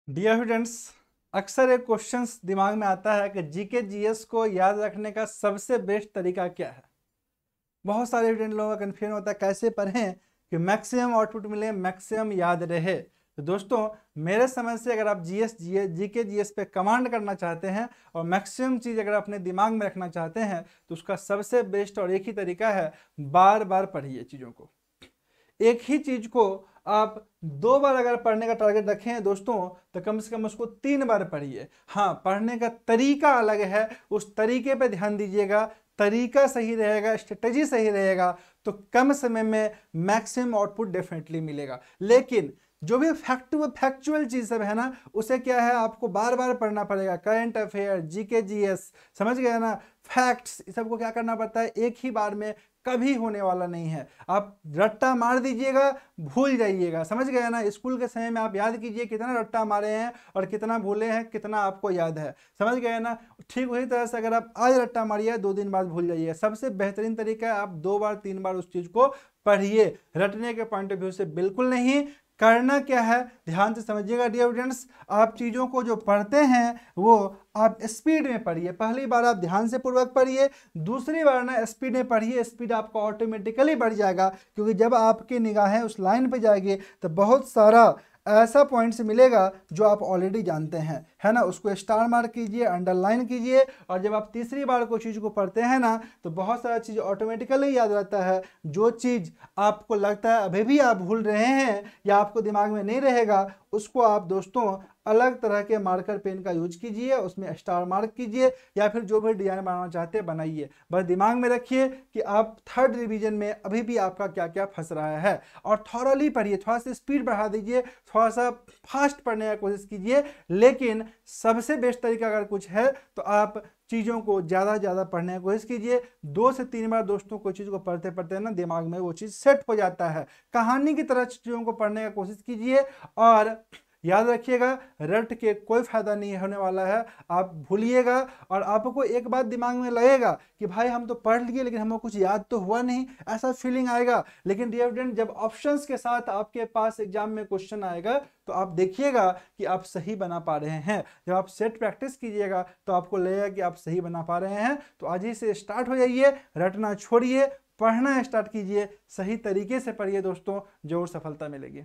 Dear students, अक्सर एक questions दिमाग में आता है कि जीके जीएस को याद रखने का सबसे बेस्ट तरीका क्या है। बहुत सारे स्टूडेंट लोगों का कन्फ्यूजन होता है कैसे पढ़ें कि मैक्सिमम आउटपुट मिले, मैक्सिमम याद रहे। तो दोस्तों, मेरे समझ से अगर आप जीके जीएस पे कमांड करना चाहते हैं और मैक्सिमम चीज़ अगर अपने दिमाग में रखना चाहते हैं तो उसका सबसे बेस्ट और एक ही तरीका है, बार बार पढ़िए चीज़ों को। एक ही चीज को आप 2 बार अगर पढ़ने का टारगेट रखें दोस्तों, तो कम से कम उसको 3 बार पढ़िए। हाँ, पढ़ने का तरीका अलग है, उस तरीके पे ध्यान दीजिएगा। तरीका सही रहेगा, स्ट्रेटेजी सही रहेगा, तो कम समय में मैक्सिमम आउटपुट डेफिनेटली मिलेगा। लेकिन जो भी फैक्चुअल चीज सब है ना, उसे क्या है, आपको बार बार पढ़ना पड़ेगा। करंट अफेयर, जीके जीएस, समझ गए ना, फैक्ट्स, इस सबको क्या करना पड़ता है, एक ही बार में कभी होने वाला नहीं है। आप रट्टा मार दीजिएगा, भूल जाइएगा। समझ गए ना, स्कूल के समय में आप याद कीजिए कितना रट्टा मारे हैं और कितना भूले हैं, कितना आपको याद है। समझ गए ना, ठीक उसी तरह से अगर आप आज रट्टा मारिए, 2 दिन बाद भूल जाइए। सबसे बेहतरीन तरीका है आप 2 बार 3 बार उस चीज को पढ़िए। रटने के पॉइंट ऑफ व्यू से बिल्कुल नहीं। करना क्या है, ध्यान से समझिएगा डियर स्टूडेंट्स। आप चीज़ों को जो पढ़ते हैं वो आप स्पीड में पढ़िए। पहली बार आप ध्यान से पूर्वक पढ़िए, दूसरी बार ना स्पीड में पढ़िए। स्पीड आपको ऑटोमेटिकली बढ़ जाएगा, क्योंकि जब आपकी निगाहें उस लाइन पे जाएगी तो बहुत सारा ऐसा पॉइंट्स मिलेगा जो आप ऑलरेडी जानते हैं, है ना। उसको स्टार मार्क कीजिए, अंडरलाइन कीजिए, और जब आप तीसरी बार कोई चीज़ को पढ़ते हैं ना, तो बहुत सारा चीज़ ऑटोमेटिकली याद रहता है। जो चीज़ आपको लगता है अभी भी आप भूल रहे हैं या आपको दिमाग में नहीं रहेगा, उसको आप दोस्तों अलग तरह के मार्कर पेन का यूज कीजिए, उसमें स्टार मार्क कीजिए, या फिर जो भी डिजाइन बनाना चाहते हैं बनाइए। बस दिमाग में रखिए कि आप थर्ड रिवीजन में अभी भी आपका क्या क्या फंस रहा है। और थॉरली पढ़िए, थोड़ा सा स्पीड बढ़ा दीजिए, थोड़ा सा फास्ट पढ़ने की कोशिश कीजिए। लेकिन सबसे बेस्ट तरीका अगर कुछ है तो आप चीज़ों को ज़्यादा से ज़्यादा पढ़ने की कोशिश कीजिए। 2 से 3 बार दोस्तों कोई चीज़ को पढ़ते पढ़ते ना दिमाग में वो चीज़ सेट हो जाता है। कहानी की तरह चीज़ों को पढ़ने की कोशिश कीजिए, और याद रखिएगा, रट के कोई फायदा नहीं होने वाला है। आप भूलिएगा और आपको एक बात दिमाग में लगेगा कि भाई हम तो पढ़ लिए लेकिन हमको कुछ याद तो हुआ नहीं, ऐसा फीलिंग आएगा। लेकिन डियर स्टूडेंट, जब ऑप्शंस के साथ आपके पास एग्जाम में क्वेश्चन आएगा तो आप देखिएगा कि आप सही बना पा रहे हैं। जब आप सेट प्रैक्टिस कीजिएगा तो आपको लगेगा कि आप सही बना पा रहे हैं। तो आज ही से स्टार्ट हो जाइए, रटना छोड़िए, पढ़ना स्टार्ट कीजिए, सही तरीके से पढ़िए दोस्तों, जरूर सफलता मिलेगी।